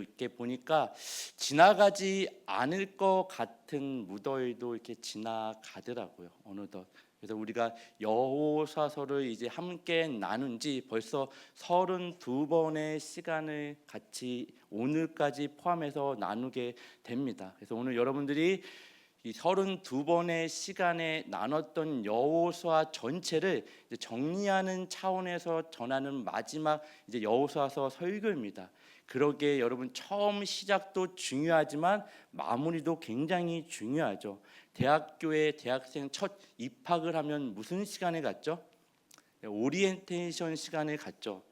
이렇게 보니까 지나가지 않을 것 같은 무더위도 이렇게 지나가더라고요. 어느덧. 그래서 우리가 여호사서를 이제 함께 나눈 지 벌써 32번의 시간을 같이 오늘까지 포함해서 나누게 됩니다. 그래서 오늘 여러분들이 이 32번의 시간에 나눴던 여호수아 전체를 이제 정리하는 차원에서 전하는 마지막 이제 여호수아서 설교입니다. 그러기에 여러분 처음 시작도 중요하지만 마무리도 굉장히 중요하죠. 대학교에 대학생 첫 입학을 하면 무슨 시간을 갖죠? 오리엔테이션 시간을 갖죠.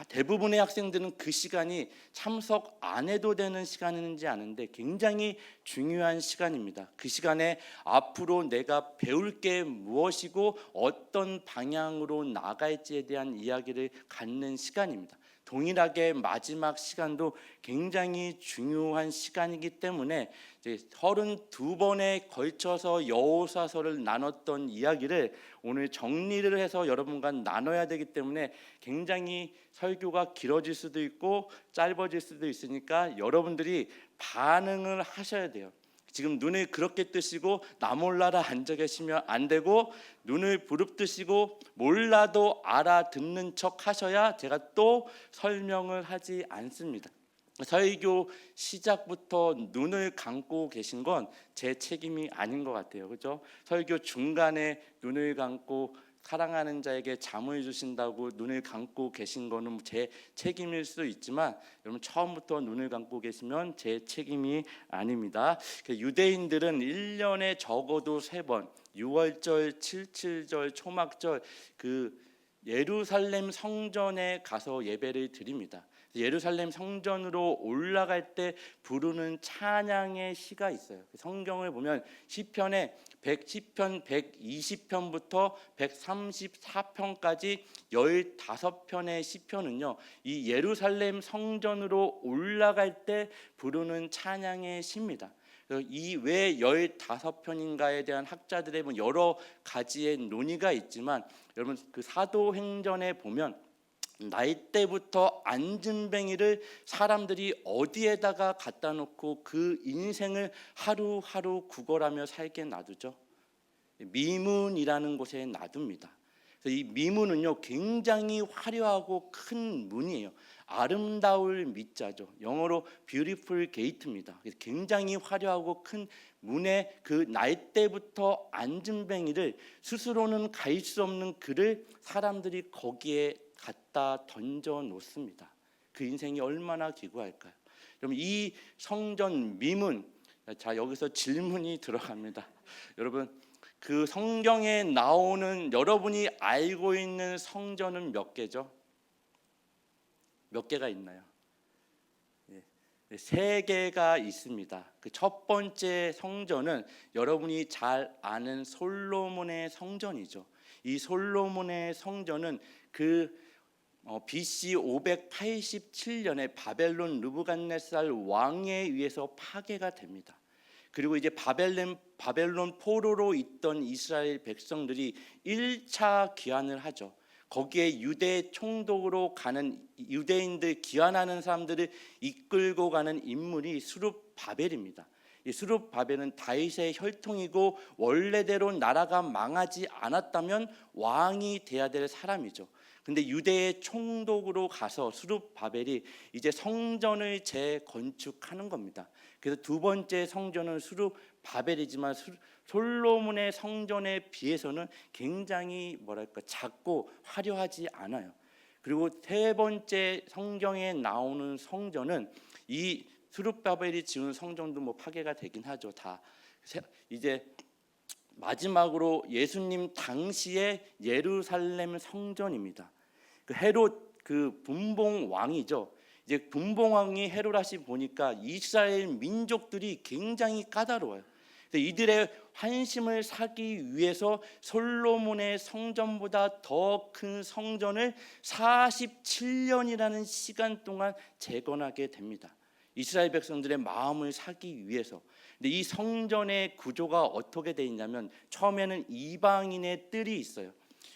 대부분의 학생들은 그 시간이 참석 안 해도 되는 시간인지 아는데 굉장히 중요한 시간입니다. 그 시간에 앞으로 내가 배울 게 무엇이고 어떤 방향으로 나갈지에 대한 이야기를 갖는 시간입니다. 동일하게 마지막 시간도 굉장히 중요한 시간이기 때문에 이제 32번에 걸쳐서 여호사서를 나눴던 이야기를 오늘 정리를 해서 여러분과 나눠야 되기 때문에 굉장히 설교가 길어질 수도 있고 짧아질 수도 있으니까 여러분들이 반응을 하셔야 돼요. 지금 눈을 그렇게 뜨시고 나 몰라라 앉아 계시면 안 되고, 눈을 부릅뜨시고 몰라도 알아듣는 척 하셔야 제가 또 설명을 하지 않습니다. 설교 시작부터 눈을 감고 계신 건 제 책임이 아닌 것 같아요. 그렇죠? 설교 중간에 눈을 감고 사랑하는 자에게 잠을 주신다고 눈을 감고 계신 거는 제 책임일 수도 있지만, 여러분 처음부터 눈을 감고 계시면 제 책임이 아닙니다. 유대인들은 1년에 적어도 3번, 6월절, 77절, 초막절 그 예루살렘 성전에 가서 예배를 드립니다. 예루살렘 성전으로 올라갈 때 부르는 찬양의 시가 있어요. 성경을 보면 시편 120편부터 134편까지 15편의 시편은요, 이 예루살렘 성전으로 올라갈 때 부르는 찬양의 시입니다. 이 왜 15편인가에 대한 학자들의 여러 가지의 논의가 있지만, 여러분 그 사도행전에 보면 나이때부터 앉은뱅이를 사람들이 어디에다가 갖다 놓고 그 인생을 하루하루 구걸하며 살게 놔두죠? 미문이라는 곳에 놔둡니다. 그래서 이 미문은요 굉장히 화려하고 큰 문이에요. 아름다울 미자죠. 영어로 beautiful gate입니다. 그래서 굉장히 화려하고 큰 문에 그 나이때부터 앉은뱅이를, 스스로는 갈 수 없는 그를 사람들이 거기에 갖다 던져 놓습니다. 그 인생이 얼마나 기구할까요? 그럼 이 성전 미문, 자 여기서 질문이 들어갑니다. 여러분 그 성경에 나오는 여러분이 알고 있는 성전은 몇 개죠? 몇 개가 있나요? 3개가 있습니다. 그 첫 번째 성전은 여러분이 잘 아는 솔로몬의 성전이죠. 이 솔로몬의 성전은 그 BC 587년에 바벨론 느부갓네살 왕에 의해서 파괴가 됩니다. 그리고 이제 바벨론 포로로 있던 이스라엘 백성들이 1차 귀환을 하죠. 거기에 유대 총독으로 가는 유대인들, 귀환하는 사람들을 이끌고 가는 인물이 스룹바벨입니다. 이 스룹바벨은 다윗의 혈통이고 원래대로 나라가 망하지 않았다면 왕이 돼야 될 사람이죠. 근데 유대의 총독으로 가서 스룹바벨이 이제 성전을 재건축하는 겁니다. 그래서 두 번째 성전은 스룹바벨이지만 솔로몬의 성전에 비해서는 굉장히 작고 화려하지 않아요. 그리고 세 번째 성경에 나오는 성전은 이 스룹바벨이 지은 성전도 파괴가 되긴 하죠. 다 이제 마지막으로 예수님 당시의 예루살렘 성전입니다. 그 헤롯 그 분봉 왕이죠. 이제 분봉 왕이 헤롯이 보니까 이스라엘 민족들이 굉장히 까다로워요. 이들의 환심을 사기 위해서 솔로몬의 성전보다 더 큰 성전을 47년이라는 시간 동안 재건하게 됩니다. 이스라엘 백성들의 마음을 사기 위해서. 근데 이 성전의 구조가 어떻게 되어 있냐면, 처음에는 이방인의 뜰이 있어요.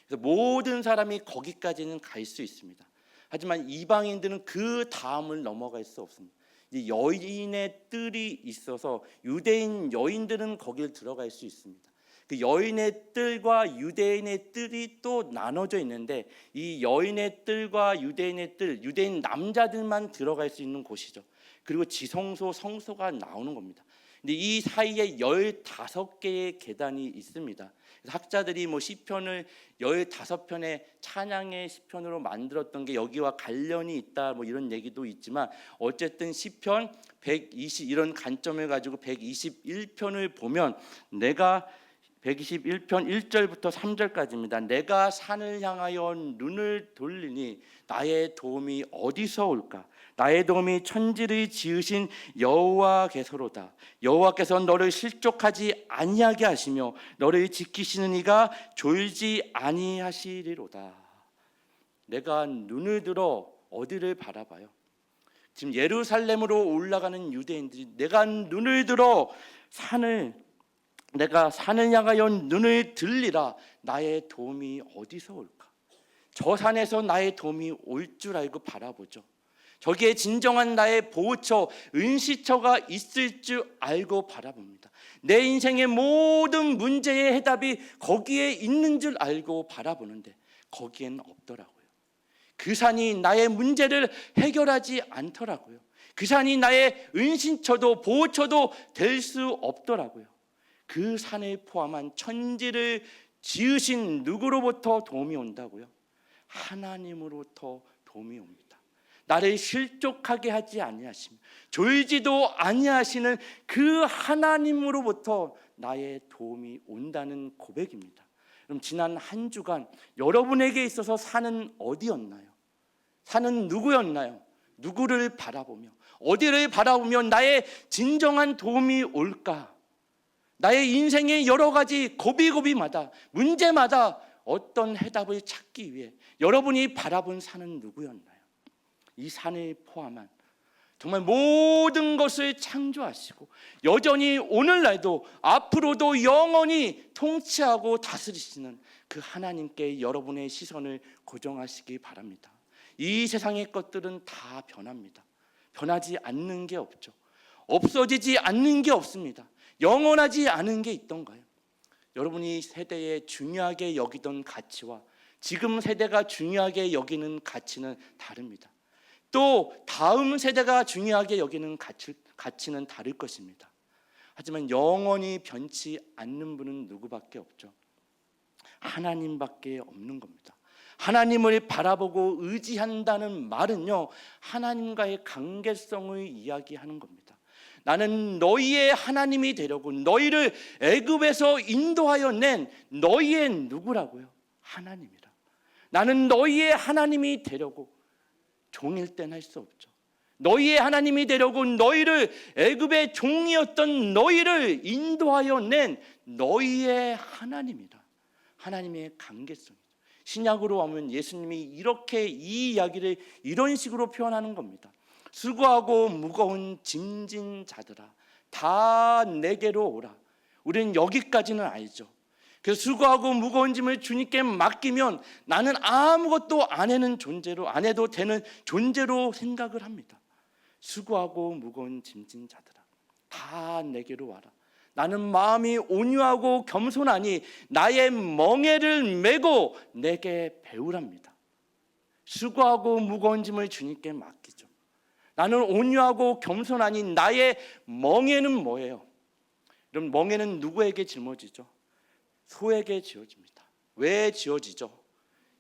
그래서 모든 사람이 거기까지는 갈 수 있습니다. 하지만 이방인들은 그 다음을 넘어갈 수 없습니다. 이 여인의 뜰이 있어서 유대인 여인들은 거길 들어갈 수 있습니다. 그 여인의 뜰과 유대인의 뜰이 또 나눠져 있는데 이 여인의 뜰과 유대인의 뜰, 유대인 남자들만 들어갈 수 있는 곳이죠. 그리고 지성소, 성소가 나오는 겁니다. 근데 이 사이에 15개의 계단이 있습니다. 학자들이 시편을 15편의 찬양의 시편으로 만들었던 게 여기와 관련이 있다 이런 얘기도 있지만 어쨌든 시편 120 이런 관점을 가지고 121편을 보면 121편 1절부터 3절까지입니다. 내가 산을 향하여 눈을 돌리니 나의 도움이 어디서 올까? 나의 도움이 천지를 지으신 여호와께서로다. 여호와께서 너를 실족하지 아니하게 하시며 너를 지키시는 이가 졸지 아니하시리로다. 내가 눈을 들어 어디를 바라봐요? 지금 예루살렘으로 올라가는 유대인들이 내가 눈을 들어 내가 산을 향하여 눈을 들리라. 나의 도움이 어디서 올까? 저 산에서 나의 도움이 올 줄 알고 바라보죠. 저기에 진정한 나의 보호처, 은시처가 있을 줄 알고 바라봅니다. 내 인생의 모든 문제의 해답이 거기에 있는 줄 알고 바라보는데 거기엔 없더라고요. 그 산이 나의 문제를 해결하지 않더라고요. 그 산이 나의 은신처도 보호처도 될 수 없더라고요. 그 산을 포함한 천지를 지으신 누구로부터 도움이 온다고요? 하나님으로부터 도움이 옵니다. 나를 실족하게 하지 아니하시며 졸지도 아니하시는 그 하나님으로부터 나의 도움이 온다는 고백입니다. 그럼 지난 한 주간 여러분에게 있어서 산은 어디였나요? 산은 누구였나요? 누구를 바라보며 어디를 바라보면 나의 진정한 도움이 올까? 나의 인생의 여러 가지 고비고비마다 문제마다 어떤 해답을 찾기 위해 여러분이 바라본 산은 누구였나요? 이 산을 포함한 정말 모든 것을 창조하시고 여전히 오늘날도 앞으로도 영원히 통치하고 다스리시는 그 하나님께 여러분의 시선을 고정하시기 바랍니다. 이 세상의 것들은 다 변합니다. 변하지 않는 게 없죠. 없어지지 않는 게 없습니다. 영원하지 않은 게 있던가요? 여러분이 세대에 중요하게 여기던 가치와 지금 세대가 중요하게 여기는 가치는 다릅니다. 또 다음 세대가 중요하게 여기는 가치는 다를 것입니다. 하지만 영원히 변치 않는 분은 누구밖에 없죠? 하나님밖에 없는 겁니다. 하나님을 바라보고 의지한다는 말은요, 하나님과의 관계성을 이야기하는 겁니다. 나는 너희의 하나님이 되려고 너희를 애굽에서 인도하여 낸 너희의 누구라고요? 하나님이라. 나는 너희의 하나님이 되려고 종일 땐 할 수 없죠. 너희의 하나님이 되려고 너희를 애굽의 종이었던 너희를 인도하여 낸 너희의 하나님이라. 하나님의 관계성이죠. 신약으로 오면 예수님이 이렇게 이 이야기를 이런 식으로 표현하는 겁니다. 수고하고 무거운 짐진 자들아 다 내게로 오라. 우리는 여기까지는 알죠. 그래서 수고하고 무거운 짐을 주님께 맡기면 나는 아무것도 안 해도 되는 존재로 생각을 합니다. 수고하고 무거운 짐진 자들아 다 내게로 와라. 나는 마음이 온유하고 겸손하니 나의 멍에를 메고 내게 배우랍니다. 수고하고 무거운 짐을 주님께 맡기죠. 나는 온유하고 겸손하니 나의 멍에는 뭐예요? 여러분, 멍에는 누구에게 짊어지죠? 소에게 지어집니다. 왜 지어지죠?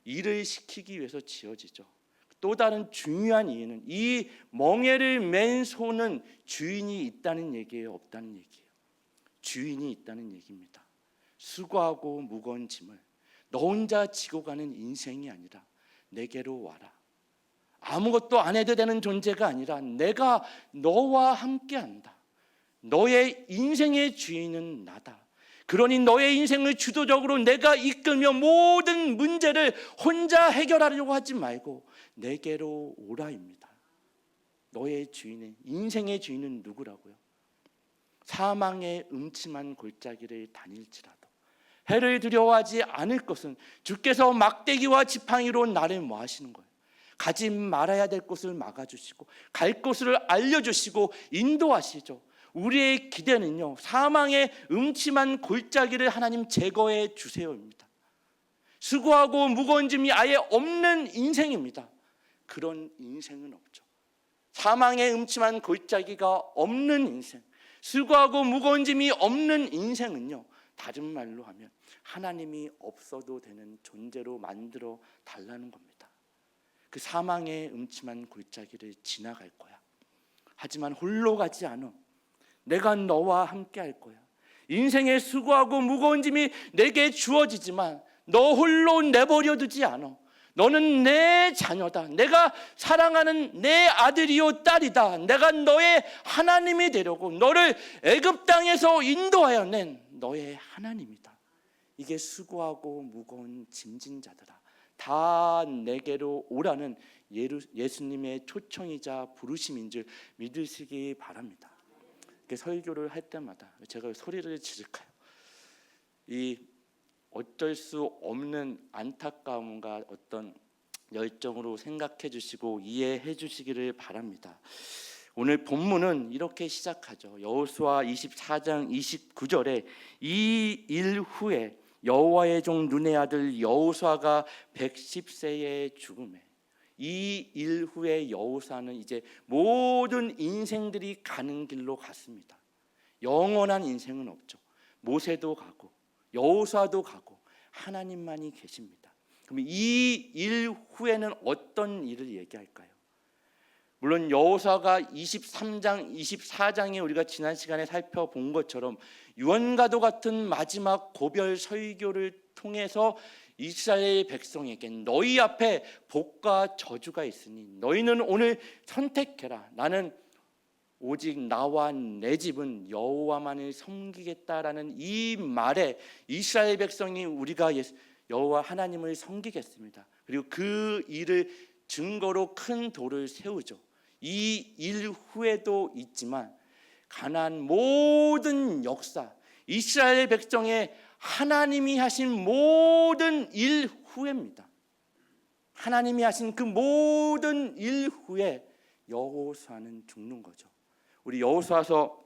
일을 시키기 위해서 지어지죠. 또 다른 중요한 이유는 이 멍에를 맨 소는 주인이 있다는 얘기예요, 없다는 얘기예요? 주인이 있다는 얘기입니다. 수고하고 무거운 짐을 너 혼자 지고 가는 인생이 아니라 내게로 와라. 아무것도 안 해도 되는 존재가 아니라 내가 너와 함께한다. 너의 인생의 주인은 나다. 그러니 너의 인생을 주도적으로 내가 이끌며 모든 문제를 혼자 해결하려고 하지 말고 내게로 오라입니다. 너의 주인은, 인생의 주인은 누구라고요? 사망의 음침한 골짜기를 다닐지라도 해를 두려워하지 않을 것은 주께서 막대기와 지팡이로 나를 뭐 하시는 거예요? 가지 말아야 될 곳을 막아주시고 갈 곳을 알려주시고 인도하시죠. 우리의 기대는요, 사망의 음침한 골짜기를 하나님 제거해 주세요입니다. 수고하고 무거운 짐이 아예 없는 인생입니다. 그런 인생은 없죠. 사망의 음침한 골짜기가 없는 인생, 수고하고 무거운 짐이 없는 인생은요, 다른 말로 하면 하나님이 없어도 되는 존재로 만들어 달라는 겁니다. 그 사망의 음침한 골짜기를 지나갈 거야. 하지만 홀로 가지 않아. 내가 너와 함께 할 거야. 인생의 수고하고 무거운 짐이 내게 주어지지만 너 홀로 내버려 두지 않아. 너는 내 자녀다. 내가 사랑하는 내 아들이요 딸이다. 내가 너의 하나님이 되려고 너를 애굽 땅에서 인도하여 낸 너의 하나님이다. 이게 수고하고 무거운 짐진 자들아, 다 내게로 오라는 예수님의 초청이자 부르심인 줄 믿으시기 바랍니다. 설교를 할 때마다 제가 소리를 지를까요? 이 어쩔 수 없는 안타까움과 어떤 열정으로 생각해 주시고 이해해 주시기를 바랍니다. 오늘 본문은 이렇게 시작하죠. 여호수아 24장 29절에 이 일 후에 여호와의 종 눈의 아들 여호수아가 110세에 죽음에, 이 일 후에 여호수아는 이제 모든 인생들이 가는 길로 갔습니다. 영원한 인생은 없죠. 모세도 가고 여호수아도 가고 하나님만이 계십니다. 그럼 이 일 후에는 어떤 일을 얘기할까요? 물론 여호수아가 23장, 24장에 우리가 지난 시간에 살펴본 것처럼 유언과도 같은 마지막 고별 설교를 통해서 이스라엘 백성에게 너희 앞에 복과 저주가 있으니 너희는 오늘 선택해라. 나는 오직 나와 내 집은 여호와만을 섬기겠다라는 이 말에 이스라엘 백성이 우리가 여호와 하나님을 섬기겠습니다. 그리고 그 일을 증거로 큰 돌을 세우죠. 이 일 후에도 있지만 가나안 모든 역사, 이스라엘 백성의 하나님이 하신 모든 일 후에입니다. 하나님이 하신 그 모든 일 후에 여호수아는 죽는 거죠. 우리 여호수아서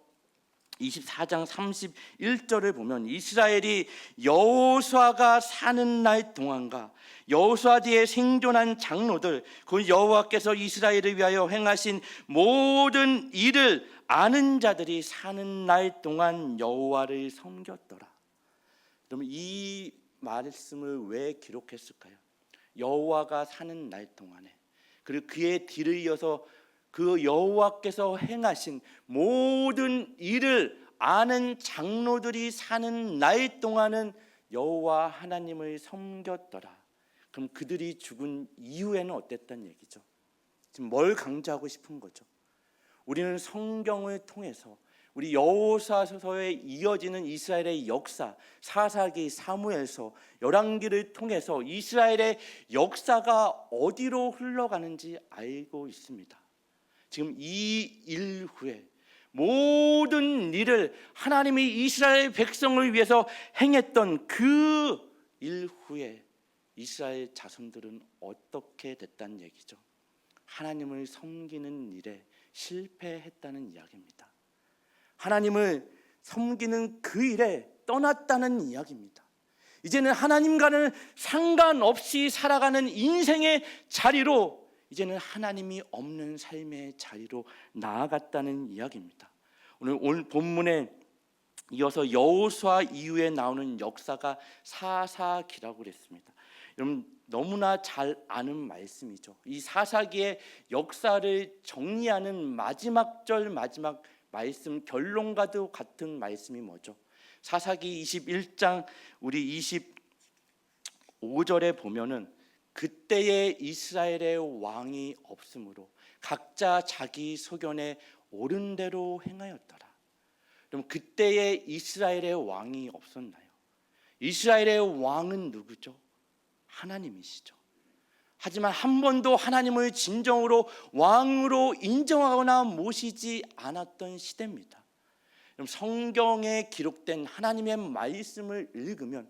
24장 31절을 보면 이스라엘이 여호수아가 사는 날 동안과 여호수아 뒤에 생존한 장로들, 그 여호와께서 이스라엘을 위하여 행하신 모든 일을 아는 자들이 사는 날 동안 여호와를 섬겼더라. 그러면 이 말씀을 왜 기록했을까요? 여호와가 사는 날 동안에, 그리고 그의 뒤를 이어서 그 여호와께서 행하신 모든 일을 아는 장로들이 사는 날 동안은 여호와 하나님을 섬겼더라. 그럼 그들이 죽은 이후에는 어땠단 얘기죠? 지금 뭘 강조하고 싶은 거죠? 우리는 성경을 통해서 우리 여호수아서에 이어지는 이스라엘의 역사, 사사기, 사무엘서, 열왕기를 통해서 이스라엘의 역사가 어디로 흘러가는지 알고 있습니다. 지금 이 일 후에 모든 일을 하나님이 이스라엘 백성을 위해서 행했던 그 일 후에 이스라엘 자손들은 어떻게 됐다는 얘기죠? 하나님을 섬기는 일에 실패했다는 이야기입니다. 하나님을 섬기는 그 일에 떠났다는 이야기입니다. 이제는 하나님과는 상관없이 살아가는 인생의 자리로, 이제는 하나님이 없는 삶의 자리로 나아갔다는 이야기입니다. 오늘 본문에 이어서 여호수아 이후에 나오는 역사가 사사기라고 그랬습니다. 여러분 너무나 잘 아는 말씀이죠. 이 사사기의 역사를 정리하는 마지막 절, 마지막 말씀, 결론과도 같은 말씀이 뭐죠? 사사기 21장 우리 25절에 보면은 그때의 이스라엘의 왕이 없으므로 각자 자기 소견에 옳은 대로 행하였더라. 그럼 그때의 이스라엘의 왕이 없었나요? 이스라엘의 왕은 누구죠? 하나님이시죠. 하지만 한 번도 하나님을 진정으로 왕으로 인정하거나 모시지 않았던 시대입니다. 성경에 기록된 하나님의 말씀을 읽으면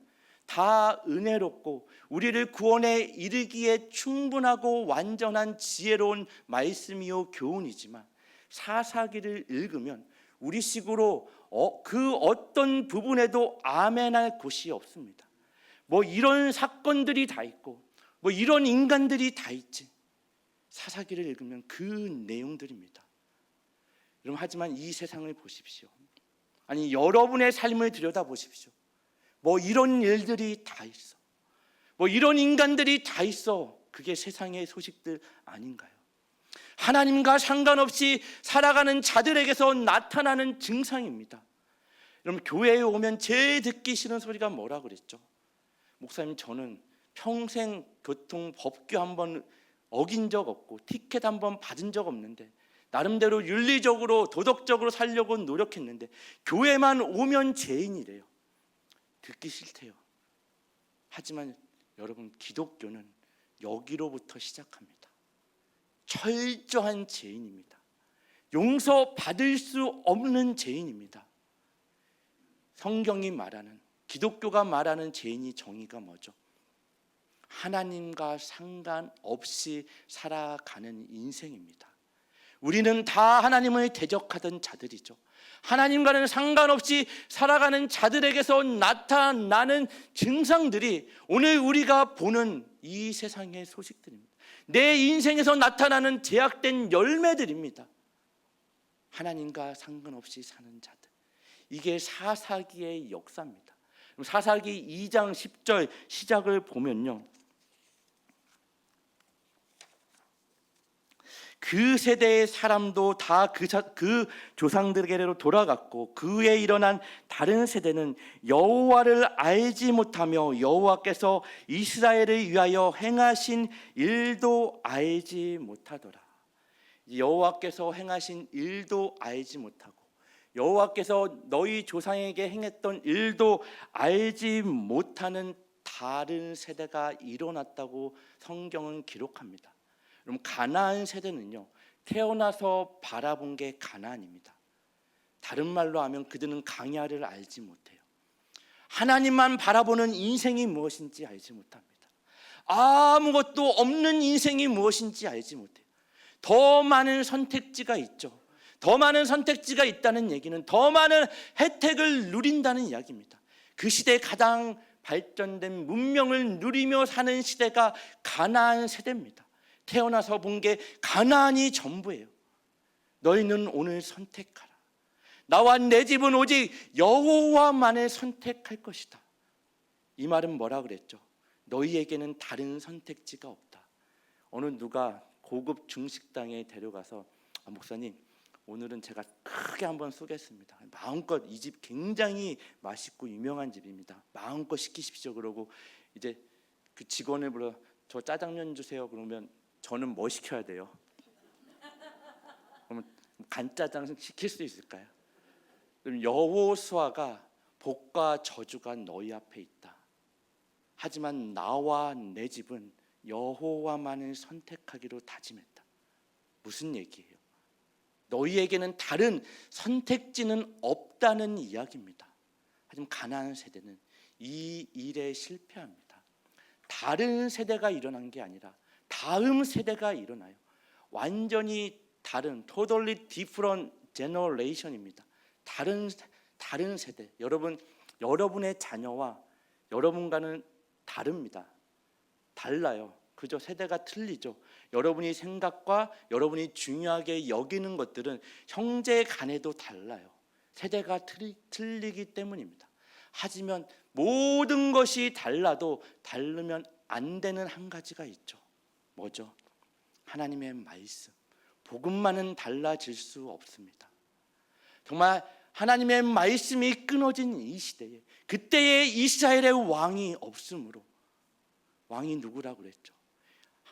다 은혜롭고 우리를 구원에 이르기에 충분하고 완전한 지혜로운 말씀이요 교훈이지만 사사기를 읽으면 우리식으로 그 어떤 부분에도 아멘할 곳이 없습니다. 뭐 이런 사건들이 다 있고 뭐 이런 인간들이 다 있지. 사사기를 읽으면 그 내용들입니다. 여러분, 하지만 이 세상을 보십시오. 아니, 여러분의 삶을 들여다보십시오. 뭐 이런 일들이 다 있어. 뭐 이런 인간들이 다 있어. 그게 세상의 소식들 아닌가요? 하나님과 상관없이 살아가는 자들에게서 나타나는 증상입니다. 여러분, 교회에 오면 제일 듣기 싫은 소리가 뭐라 그랬죠? 목사님, 저는 평생 교통 법규 한번 어긴 적 없고 티켓 한번 받은 적 없는데 나름대로 윤리적으로 도덕적으로 살려고 노력했는데 교회만 오면 죄인이래요. 듣기 싫대요. 하지만 여러분, 기독교는 여기로부터 시작합니다. 철저한 죄인입니다. 용서받을 수 없는 죄인입니다. 성경이 말하는, 기독교가 말하는 죄인이 정의가 뭐죠? 하나님과 상관없이 살아가는 인생입니다. 우리는 다 하나님을 대적하던 자들이죠. 하나님과는 상관없이 살아가는 자들에게서 나타나는 증상들이 오늘 우리가 보는 이 세상의 소식들입니다. 내 인생에서 나타나는 제약된 열매들입니다. 하나님과 상관없이 사는 자들, 이게 사사기의 역사입니다. 사사기 2장 10절 시작을 보면요, 그 세대의 사람도 다 그 조상들에게로 돌아갔고 그 후에 일어난 다른 세대는 여호와를 알지 못하며 여호와께서 이스라엘을 위하여 행하신 일도 알지 못하더라. 여호와께서 행하신 일도 알지 못하고 여호와께서 너희 조상에게 행했던 일도 알지 못하는 다른 세대가 일어났다고 성경은 기록합니다. 그럼 가나안 세대는요, 태어나서 바라본 게 가나안입니다. 다른 말로 하면 그들은 강야를 알지 못해요. 하나님만 바라보는 인생이 무엇인지 알지 못합니다. 아무것도 없는 인생이 무엇인지 알지 못해요. 더 많은 선택지가 있죠. 더 많은 선택지가 있다는 얘기는 더 많은 혜택을 누린다는 이야기입니다. 그 시대에 가장 발전된 문명을 누리며 사는 시대가 가나안 세대입니다. 태어나서 본 게 가나안이 전부예요. 너희는 오늘 선택하라. 나와 내 집은 오직 여호와만을 선택할 것이다. 이 말은 뭐라 그랬죠? 너희에게는 다른 선택지가 없다. 어느 누가 고급 중식당에 데려가서 목사님, 오늘은 제가 크게 한번 쏘겠습니다. 마음껏, 이 집 굉장히 맛있고 유명한 집입니다. 마음껏 시키십시오. 그러고 이제 그 직원을 불러 저 짜장면 주세요. 그러면 저는 뭐 시켜야 돼요? 그러면 간짜장 시킬 수 있을까요? 그럼 여호수아가 복과 저주가 너희 앞에 있다. 하지만 나와 내 집은 여호와만을 선택하기로 다짐했다. 무슨 얘기예요? 너희에게는 다른 선택지는 없다는 이야기입니다. 하지만 가나안 세대는 이 일에 실패합니다. 다른 세대가 일어난 게 아니라 다음 세대가 일어나요. 완전히 다른 totally different generation입니다. 다른 세대. 여러분의 자녀와 여러분과는 다릅니다. 달라요. 그죠? 세대가 틀리죠. 여러분이 생각과 여러분이 중요하게 여기는 것들은 형제 간에도 달라요. 세대가 틀리기 때문입니다. 하지만 모든 것이 달라도 다르면 안 되는 한 가지가 있죠. 뭐죠? 하나님의 말씀. 복음만은 달라질 수 없습니다. 정말 하나님의 말씀이 끊어진 이 시대에, 그때에 이스라엘의 왕이 없으므로, 왕이 누구라고 그랬죠?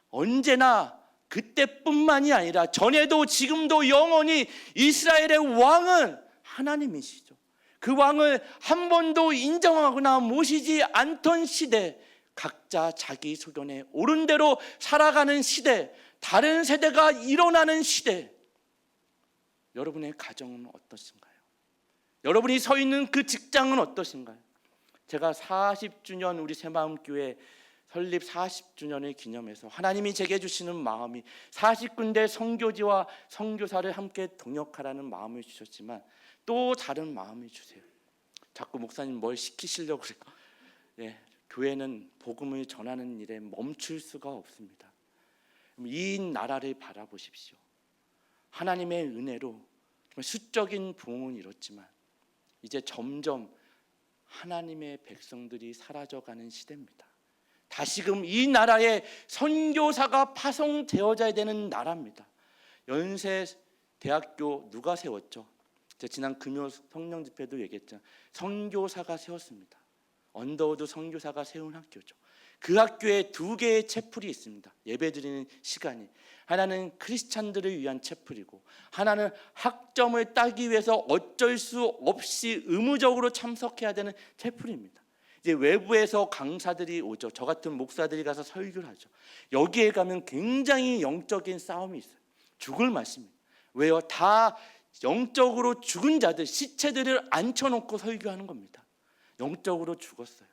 언제나 그때뿐만이 아니라 전에도 지금도 영원히 이스라엘의 왕은 하나님이시죠. 그 왕을 한 번도 인정하거나 모시지 않던 시대, 각자 자기 소견에 옳은 대로 살아가는 시대, 다른 세대가 일어나는 시대, 여러분의 가정은 어떠신가요? 여러분이 서 있는 그 직장은 어떠신가요? 제가 40주년 우리 새마음교회 설립 40주년을 기념해서 하나님이 제게 주시는 마음이 40군데 선교지와 선교사를 함께 동역하라는 마음을 주셨지만 또 다른 마음을 주세요. 자꾸 목사님 뭘 시키시려고 그래요. 예, 교회는 복음을 전하는 일에 멈출 수가 없습니다. 이 나라를 바라보십시오. 하나님의 은혜로 수적인 부흥은 이렇지만 이제 점점 하나님의 백성들이 사라져가는 시대입니다. 다시금 이 나라에 선교사가 파송되어져야 되는 나라입니다. 연세 대학교 누가 세웠죠? 제가 지난 금요 성령 집회도 얘기했죠. 선교사가 세웠습니다. 언더우드 선교사가 세운 학교죠. 그 학교에 두 개의 채플이 있습니다. 예배드리는 시간이 하나는 크리스찬들을 위한 채플이고 하나는 학점을 따기 위해서 어쩔 수 없이 의무적으로 참석해야 되는 채플입니다. 이제 외부에서 강사들이 오죠. 저 같은 목사들이 가서 설교를 하죠. 여기에 가면 굉장히 영적인 싸움이 있어요. 죽을 맛입니다. 왜요? 다 영적으로 죽은 자들, 시체들을 앉혀놓고 설교하는 겁니다. 영적으로 죽었어요.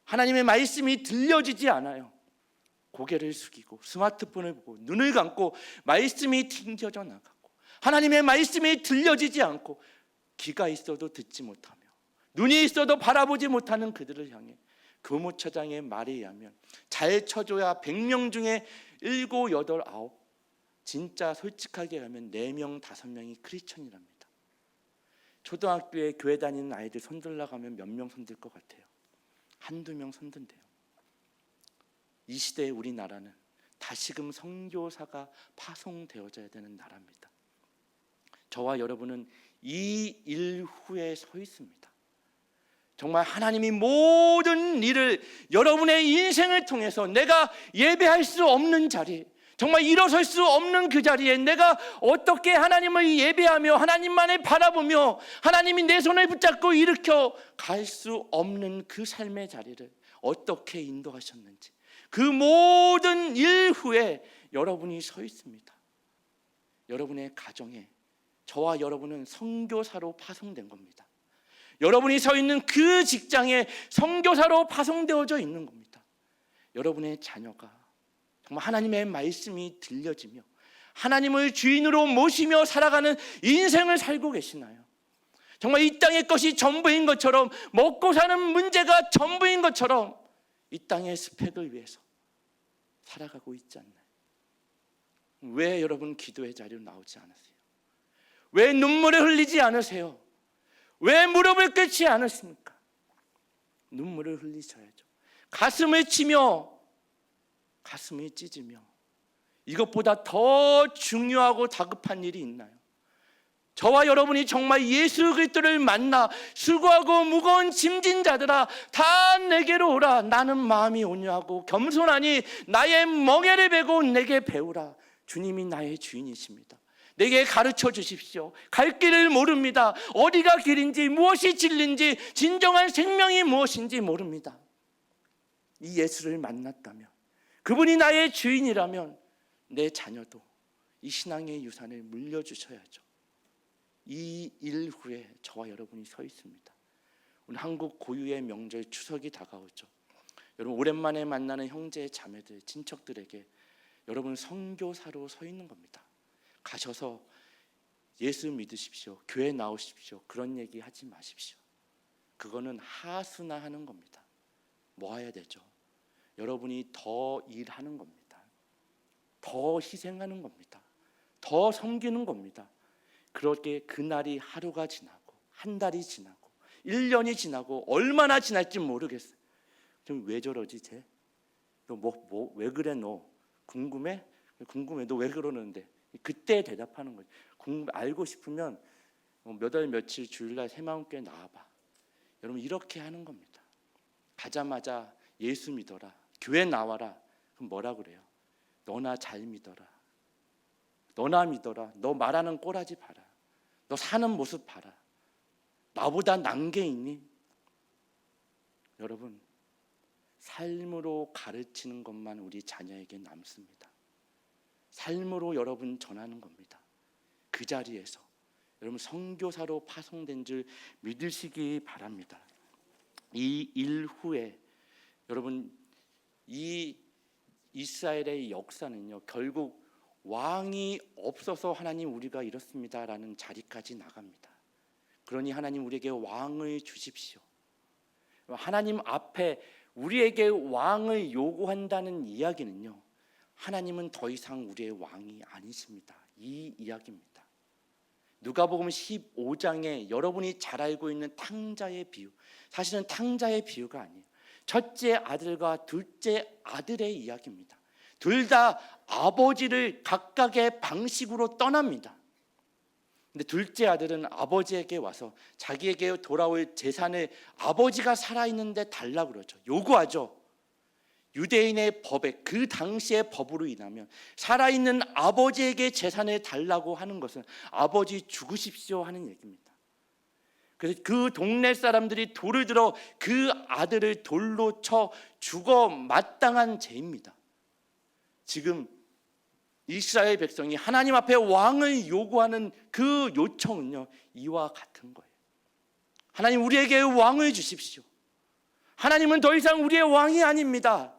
하나님의 말씀이 들려지지 않아요. 고개를 숙이고 스마트폰을 보고 눈을 감고 말씀이 튕겨져 나가고 하나님의 말씀이 들려지지 않고 귀가 있어도 듣지 못하며 눈이 있어도 바라보지 못하는 그들을 향해 교무처장의 말에 의하면 잘 쳐줘야 100명 중에 7, 8, 9 진짜 솔직하게 하면 4명, 5명이 크리스천이랍니다. 초등학교에 교회 다니는 아이들 손들라고 하면 몇 명 손들 것 같아요? 한두 명 손든대요. 이 시대의 우리나라는 다시금 선교사가 파송되어져야 되는 나라입니다. 저와 여러분은 이 일 후에 서 있습니다. 정말 하나님이 모든 일을 여러분의 인생을 통해서 내가 예배할 수 없는 자리, 정말 일어설 수 없는 그 자리에 내가 어떻게 하나님을 예배하며 하나님만을 바라보며 하나님이 내 손을 붙잡고 일으켜 갈 수 없는 그 삶의 자리를 어떻게 인도하셨는지 그 모든 일 후에 여러분이 서 있습니다. 여러분의 가정에 저와 여러분은 선교사로 파송된 겁니다. 여러분이 서 있는 그 직장에 선교사로 파송되어져 있는 겁니다. 여러분의 자녀가 정말 하나님의 말씀이 들려지며 하나님을 주인으로 모시며 살아가는 인생을 살고 계시나요? 정말 이 땅의 것이 전부인 것처럼 먹고 사는 문제가 전부인 것처럼 이 땅의 스펙을 위해서 살아가고 있지 않나요? 왜 여러분 기도의 자리로 나오지 않으세요? 왜 눈물을 흘리지 않으세요? 왜 무릎을 꿇지 않으십니까? 눈물을 흘리셔야죠. 가슴을 치며 가슴이 찢으며 이것보다 더 중요하고 다급한 일이 있나요? 저와 여러분이 정말 예수 그리스도를 만나 수고하고 무거운 짐진 자들아 다 내게로 오라 나는 마음이 온유하고 겸손하니 나의 멍에를 베고 내게 배우라. 주님이 나의 주인이십니다. 내게 가르쳐 주십시오. 갈 길을 모릅니다. 어디가 길인지 무엇이 진리인지 진정한 생명이 무엇인지 모릅니다. 이 예수를 만났다면 그분이 나의 주인이라면 내 자녀도 이 신앙의 유산을 물려주셔야죠. 이 일 후에 저와 여러분이 서 있습니다. 오늘 한국 고유의 명절 추석이 다가오죠. 여러분 오랜만에 만나는 형제 자매들 친척들에게 여러분 선교사로 서 있는 겁니다. 가셔서 예수 믿으십시오. 교회 나오십시오. 그런 얘기 하지 마십시오. 그거는 하수나 하는 겁니다. 모아야 되죠. 여러분이 더 일하는 겁니다. 더 희생하는 겁니다. 더 섬기는 겁니다. 그렇게 그날이 하루가 지나고 한 달이 지나고 1년이 지나고 얼마나 지날지 모르겠어요. 좀 왜 저러지 쟤? 너 왜 그래 너? 궁금해? 궁금해. 너 왜 그러는데? 그때 대답하는 거예요. 알고 싶으면 몇 월 며칠 주일날 새마음교회 나와봐. 여러분 이렇게 하는 겁니다. 가자마자 예수 믿어라. 교회 나와라. 그럼 뭐라 그래요? 너나 잘 믿어라. 너나 믿어라. 너 말하는 꼬라지 봐라. 너 사는 모습 봐라. 나보다 난 게 있니? 여러분 삶으로 가르치는 것만 우리 자녀에게 남습니다. 삶으로 여러분 전하는 겁니다. 그 자리에서 여러분 선교사로 파송된 줄 믿으시기 바랍니다. 이 일 후에 여러분 이 이스라엘의 역사는요 결국 왕이 없어서 하나님 우리가 이렇습니다라는 자리까지 나갑니다. 그러니 하나님 우리에게 왕을 주십시오. 하나님 앞에 우리에게 왕을 요구한다는 이야기는요 하나님은 더 이상 우리의 왕이 아니십니다. 이 이야기입니다. 누가복음 15장에 여러분이 잘 알고 있는 탕자의 비유, 사실은 탕자의 비유가 아니에요. 첫째 아들과 둘째 아들의 이야기입니다. 둘 다 아버지를 각각의 방식으로 떠납니다. 근데 둘째 아들은 아버지에게 와서 자기에게 돌아올 재산을 아버지가 살아있는데 달라고 그러죠. 요구하죠. 유대인의 법에 그 당시의 법으로 인하면 살아있는 아버지에게 재산을 달라고 하는 것은 아버지 죽으십시오 하는 얘기입니다. 그래서 그 동네 사람들이 돌을 들어 그 아들을 돌로 쳐 죽어 마땅한 죄입니다. 지금 이스라엘 백성이 하나님 앞에 왕을 요구하는 그 요청은요 이와 같은 거예요. 하나님 우리에게 왕을 주십시오. 하나님은 더 이상 우리의 왕이 아닙니다.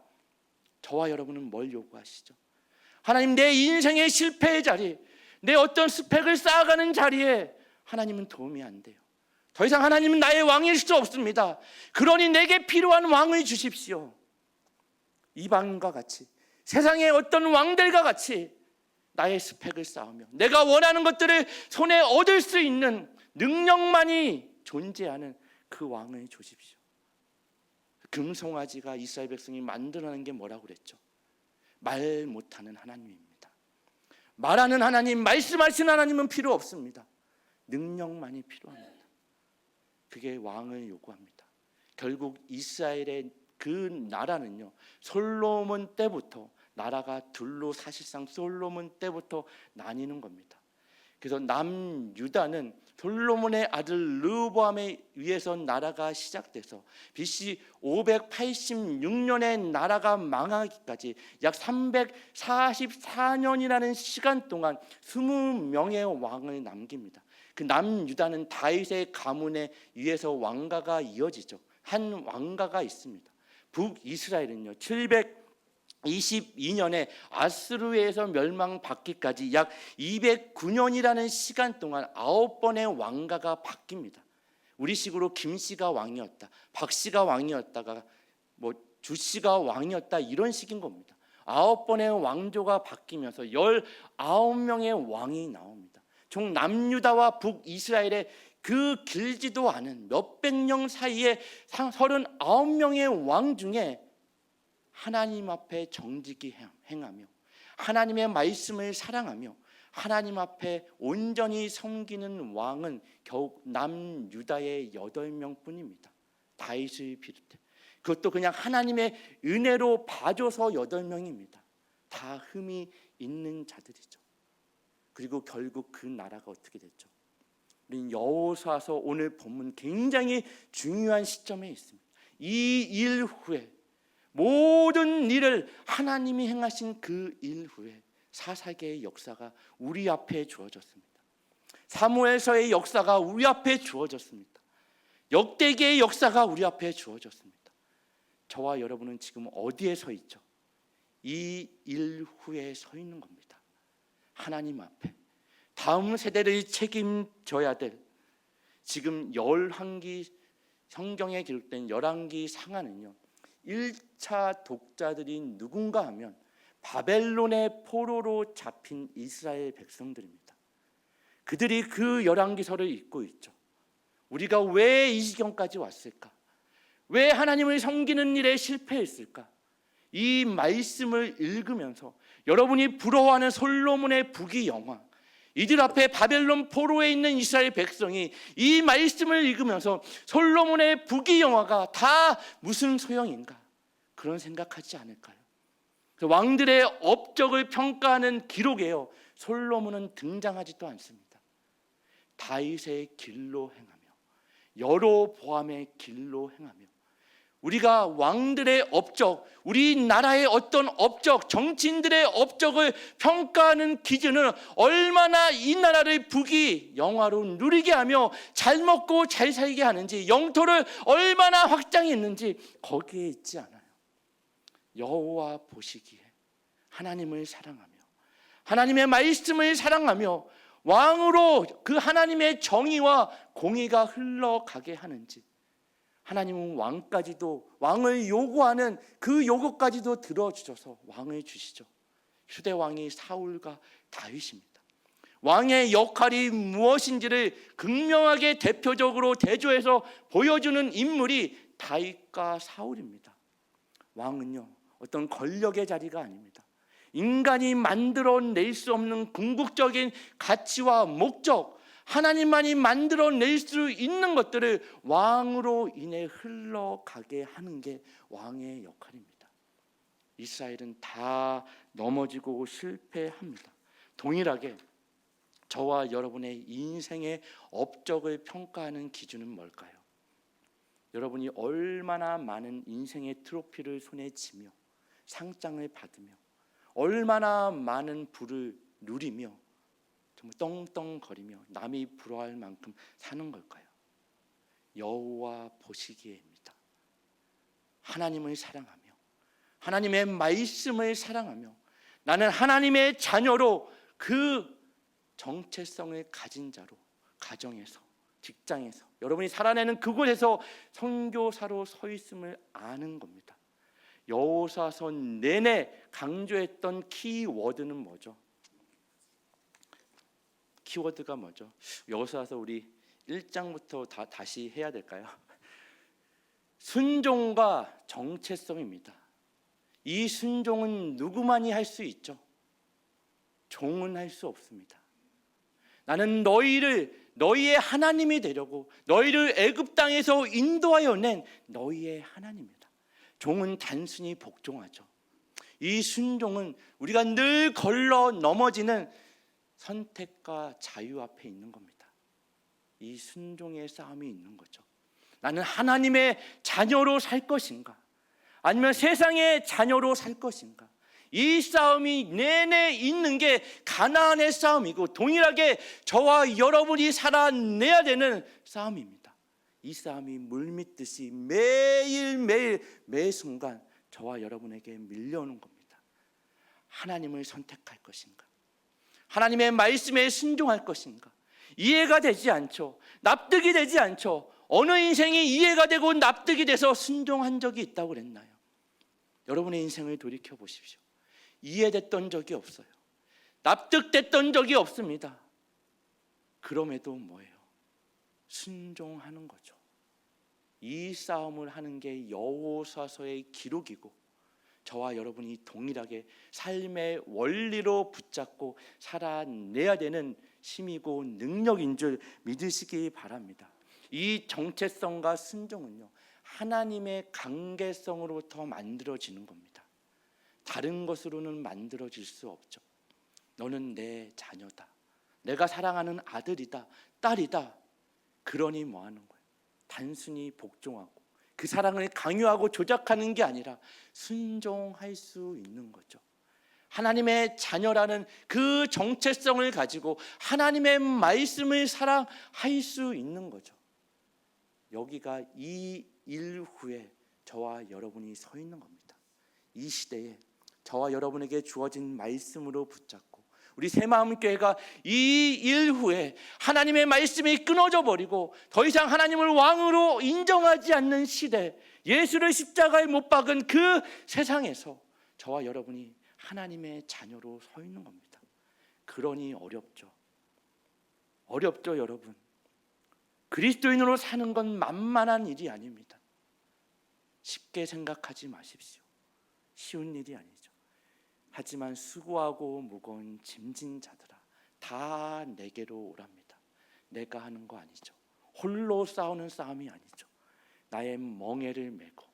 저와 여러분은 뭘 요구하시죠? 하나님 내 인생의 실패의 자리, 내 어떤 스펙을 쌓아가는 자리에 하나님은 도움이 안 돼요. 더 이상 하나님은 나의 왕일 수 없습니다. 그러니 내게 필요한 왕을 주십시오. 이방인과 같이 세상의 어떤 왕들과 같이 나의 스펙을 쌓으며 내가 원하는 것들을 손에 얻을 수 있는 능력만이 존재하는 그 왕을 주십시오. 금송아지가 이스라엘 백성이 만들어낸 게 뭐라고 그랬죠? 말 못하는 하나님입니다. 말하는 하나님, 말씀하시는 하나님은 필요 없습니다. 능력만이 필요합니다. 그게 왕을 요구합니다. 결국 이스라엘의 그 나라는요 솔로몬 때부터 나라가 둘로 사실상 솔로몬 때부터 나뉘는 겁니다. 그래서 남유다는 솔로몬의 아들 르호보암에 의해서 나라가 시작돼서 BC 586년에 나라가 망하기까지 약 344년이라는 시간 동안 20명의 왕을 남깁니다. 그 남유다는 다윗의 가문에 의해서 왕가가 이어지죠. 한 왕가가 있습니다. 북이스라엘은요 722년에 아스루에서 멸망받기까지 약 209년이라는 시간 동안 9번의 왕가가 바뀝니다. 우리식으로 김씨가 왕이었다, 박씨가 왕이었다가 뭐 주씨가 왕이었다 이런 식인 겁니다. 9번의 왕조가 바뀌면서 19명의 왕이 나옵니다. 총 남유다와 북이스라엘의 그 길지도 않은 몇백 년 사이에 39명의 왕 중에 하나님 앞에 정직히 행하며 하나님의 말씀을 사랑하며 하나님 앞에 온전히 섬기는 왕은 겨우 남유다의 8명뿐입니다. 다윗을 비롯해 그것도 그냥 하나님의 은혜로 봐줘서 8명입니다. 다 흠이 있는 자들이죠. 그리고 결국 그 나라가 어떻게 됐죠? 우리 여호수아서 오늘 본문 굉장히 중요한 시점에 있습니다. 이 일 후에 모든 일을 하나님이 행하신 그 일 후에 사사기의 역사가 우리 앞에 주어졌습니다. 사무엘서의 역사가 우리 앞에 주어졌습니다. 역대기의 역사가 우리 앞에 주어졌습니다. 저와 여러분은 지금 어디에 서 있죠? 이 일 후에 서 있는 겁니다. 하나님 앞에 다음 세대를 책임져야 될 지금 열왕기 성경에 기록된 열왕기 상하는요 1차 독자들이 누군가 하면 바벨론의 포로로 잡힌 이스라엘 백성들입니다. 그들이 그 열왕기서를 읽고 있죠. 우리가 왜 이 지경까지 왔을까? 왜 하나님을 섬기는 일에 실패했을까? 이 말씀을 읽으면서 여러분이 부러워하는 솔로몬의 부귀영화, 이들 앞에 바벨론 포로에 있는 이스라엘 백성이 이 말씀을 읽으면서 솔로몬의 부귀영화가 다 무슨 소용인가? 그런 생각하지 않을까요? 왕들의 업적을 평가하는 기록에요 솔로몬은 등장하지도 않습니다. 다윗의 길로 행하며 여로보암의 길로 행하며 우리가 왕들의 업적, 우리나라의 어떤 업적, 정치인들의 업적을 평가하는 기준은 얼마나 이 나라를 부귀 영화로 누리게 하며 잘 먹고 잘 살게 하는지, 영토를 얼마나 확장했는지 거기에 있지 않아요. 여호와 보시기에 하나님을 사랑하며 하나님의 말씀을 사랑하며 왕으로 그 하나님의 정의와 공의가 흘러가게 하는지, 하나님은 왕을 요구하는 그 요구까지도 들어주셔서 왕을 주시죠. 휴대 왕이 사울과 다윗입니다. 왕의 역할이 무엇인지를 극명하게 대표적으로 대조해서 보여주는 인물이 다윗과 사울입니다. 왕은요, 어떤 권력의 자리가 아닙니다. 인간이 만들어낼 수 없는 궁극적인 가치와 목적, 하나님만이 만들어낼 수 있는 것들을 왕으로 인해 흘러가게 하는 게 왕의 역할입니다. 이스라엘은 다 넘어지고 실패합니다. 동일하게 저와 여러분의 인생의 업적을 평가하는 기준은 뭘까요? 여러분이 얼마나 많은 인생의 트로피를 손에 쥐며 상장을 받으며 얼마나 많은 부를 누리며 정말 떵떵거리며 남이 부러워할 만큼 사는 걸까요? 여호와 보시기에입니다. 하나님을 사랑하며 하나님의 말씀을 사랑하며 나는 하나님의 자녀로 그 정체성을 가진 자로 가정에서 직장에서 여러분이 살아내는 그곳에서 선교사로 서 있음을 아는 겁니다. 여호사서 내내 강조했던 키워드는 뭐죠? 키워드가 뭐죠? 여호사서 우리 1장부터 다시 해야 될까요? 순종과 정체성입니다. 이 순종은 누구만이 할 수 있죠? 종은 할 수 없습니다. 나는 너희의 하나님이 되려고 너희를 애굽 땅에서 인도하여 낸 너희의 하나님이다. 종은 단순히 복종하죠. 이 순종은 우리가 늘 걸러 넘어지는 선택과 자유 앞에 있는 겁니다. 이 순종의 싸움이 있는 거죠. 나는 하나님의 자녀로 살 것인가? 아니면 세상의 자녀로 살 것인가? 이 싸움이 내내 있는 게 가나안의 싸움이고 동일하게 저와 여러분이 살아내야 되는 싸움입니다. 이 싸움이 물밀듯이 매일매일 매 순간 저와 여러분에게 밀려오는 겁니다. 하나님을 선택할 것인가? 하나님의 말씀에 순종할 것인가? 이해가 되지 않죠. 납득이 되지 않죠. 어느 인생이 이해가 되고 납득이 돼서 순종한 적이 있다고 그랬나요? 여러분의 인생을 돌이켜 보십시오. 이해됐던 적이 없어요. 납득됐던 적이 없습니다. 그럼에도 뭐예요? 순종하는 거죠. 이 싸움을 하는 게 여호사서의 기록이고 저와 여러분이 동일하게 삶의 원리로 붙잡고 살아내야 되는 힘이고 능력인 줄 믿으시기 바랍니다. 이 정체성과 순종은요, 하나님의 관계성으로부터 만들어지는 겁니다. 다른 것으로는 만들어질 수 없죠. 너는 내 자녀다. 내가 사랑하는 아들이다, 딸이다. 그러니 뭐 하는 거예요? 단순히 복종하고 그 사랑을 강요하고 조작하는 게 아니라 순종할 수 있는 거죠. 하나님의 자녀라는 그 정체성을 가지고 하나님의 말씀을 사랑할 수 있는 거죠. 여기가 이 일 후에 저와 여러분이 서 있는 겁니다. 이 시대에 저와 여러분에게 주어진 말씀으로 붙잡고 우리 새마음교회가 이 일 후에 하나님의 말씀이 끊어져 버리고 더 이상 하나님을 왕으로 인정하지 않는 시대, 예수를 십자가에 못 박은 그 세상에서 저와 여러분이 하나님의 자녀로 서 있는 겁니다. 그러니 어렵죠. 어렵죠, 여러분. 그리스도인으로 사는 건 만만한 일이 아닙니다. 쉽게 생각하지 마십시오. 쉬운 일이 아니죠. 하지만 수고하고 무거운 짐진 자들아, 다 내게로 오랍니다. 내가 하는 거 아니죠. 홀로 싸우는 싸움이 아니죠. 나의 멍에를 메고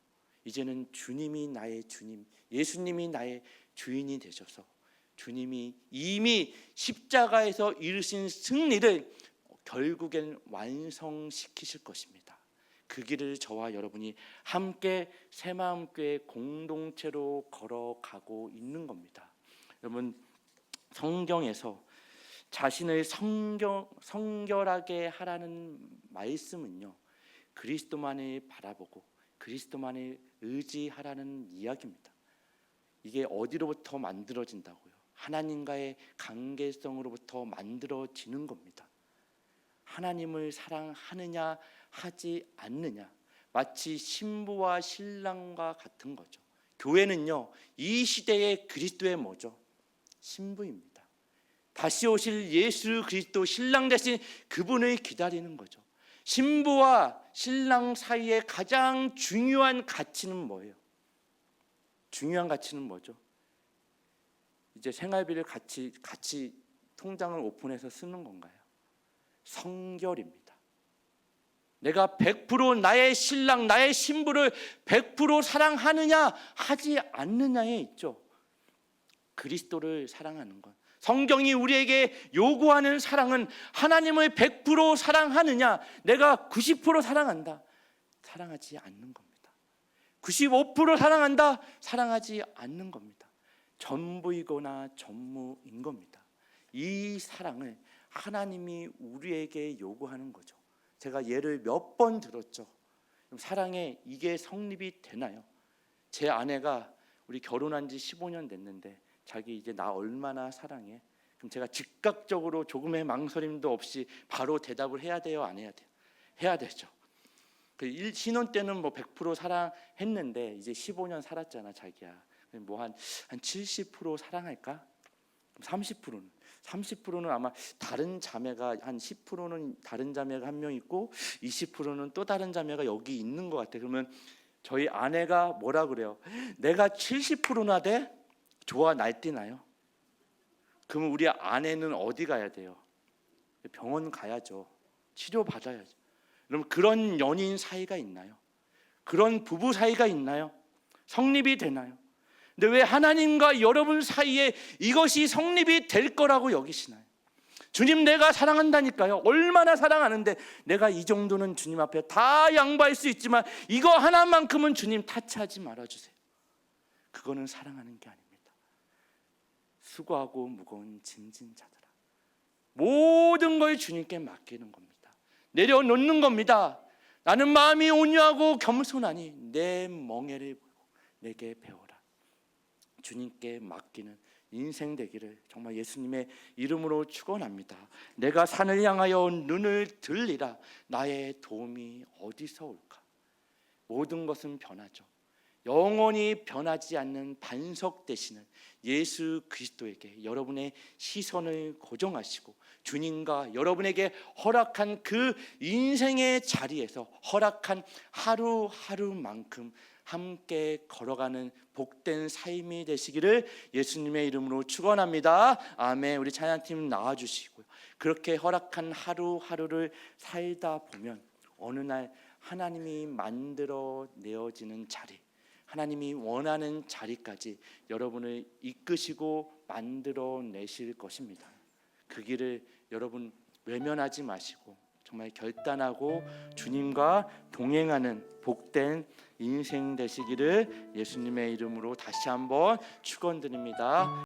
이제는 주님이 나의 주님, 예수님이 나의 주인이 되셔서 주님이 이미 십자가에서 이루신 승리를 결국엔 완성시키실 것입니다. 그 길을 저와 여러분이 함께 새마음교회 공동체로 걸어가고 있는 겁니다. 여러분, 성경에서 자신을 성결하게 하라는 말씀은요, 그리스도만을 바라보고 그리스도만을 의지하라는 이야기입니다. 이게 어디로부터 만들어진다고요? 하나님과의 관계성으로부터 만들어지는 겁니다. 하나님을 사랑하느냐 하지 않느냐, 마치 신부와 신랑과 같은 거죠. 교회는요, 이 시대의 그리스도의 뭐죠? 신부입니다. 다시 오실 예수 그리스도 신랑 대신 그분을 기다리는 거죠. 신부와 신랑 사이에 가장 중요한 가치는 뭐예요? 중요한 가치는 뭐죠? 이제 생활비를 같이 통장을 오픈해서 쓰는 건가요? 성결입니다. 내가 100% 나의 신랑, 나의 신부를 100% 사랑하느냐 하지 않느냐에 있죠. 그리스도를 사랑하는 것. 성경이 우리에게 요구하는 사랑은 하나님을 100% 사랑하느냐, 내가 90% 사랑한다, 사랑하지 않는 겁니다. 95% 사랑한다, 사랑하지 않는 겁니다. 전부이거나 전무인 겁니다. 이 사랑을 하나님이 우리에게 요구하는 거죠. 제가 예를 몇 번 들었죠. 사랑에 이게 성립이 되나요? 제 아내가, 우리 결혼한 지 15년 됐는데 자기 이제 나 얼마나 사랑해? 그럼 제가 즉각적으로 조금의 망설임도 없이 바로 대답을 해야 돼요, 안 해야 돼요? 해야 되죠. 신혼 때는 뭐 100% 사랑했는데 이제 15년 살았잖아, 자기야. 뭐 한 70% 사랑할까? 30%는 아마 다른 자매가, 한 10%는 다른 자매가 한 명 있고 20%는 또 다른 자매가 여기 있는 것 같아. 그러면 저희 아내가 뭐라 그래요? 내가 70%나 돼? 좋아, 날뛰나요? 그러면 우리 아내는 어디 가야 돼요? 병원 가야죠. 치료 받아야죠. 그럼 그런 연인 사이가 있나요? 그런 부부 사이가 있나요? 성립이 되나요? 근데 왜 하나님과 여러분 사이에 이것이 성립이 될 거라고 여기시나요? 주님, 내가 사랑한다니까요. 얼마나 사랑하는데 내가 이 정도는 주님 앞에 다 양보할 수 있지만 이거 하나만큼은 주님 타치하지 말아주세요. 그거는 사랑하는 게 아닙니다. 수고하고 무거운 짐진 자들아, 모든 걸 주님께 맡기는 겁니다. 내려놓는 겁니다. 나는 마음이 온유하고 겸손하니 내 멍에를 보고 내게 배워라. 주님께 맡기는 인생 되기를 정말 예수님의 이름으로 축원합니다. 내가 산을 향하여 눈을 들리라. 나의 도움이 어디서 올까? 모든 것은 변하죠. 영원히 변하지 않는 반석 되시는 예수 그리스도에게 여러분의 시선을 고정하시고 주님과 여러분에게 허락한 그 인생의 자리에서 허락한 하루하루만큼 함께 걸어가는 복된 삶이 되시기를 예수님의 이름으로 축원합니다. 아멘. 우리 찬양팀 나와주시고요. 그렇게 허락한 하루하루를 살다 보면 어느 날 하나님이 만들어 내어지는 자리, 하나님이 원하는 자리까지 여러분을 이끄시고 만들어 내실 것입니다. 그 길을 여러분 외면하지 마시고 정말 결단하고 주님과 동행하는 복된 인생 되시기를 예수님의 이름으로 다시 한번 축원드립니다.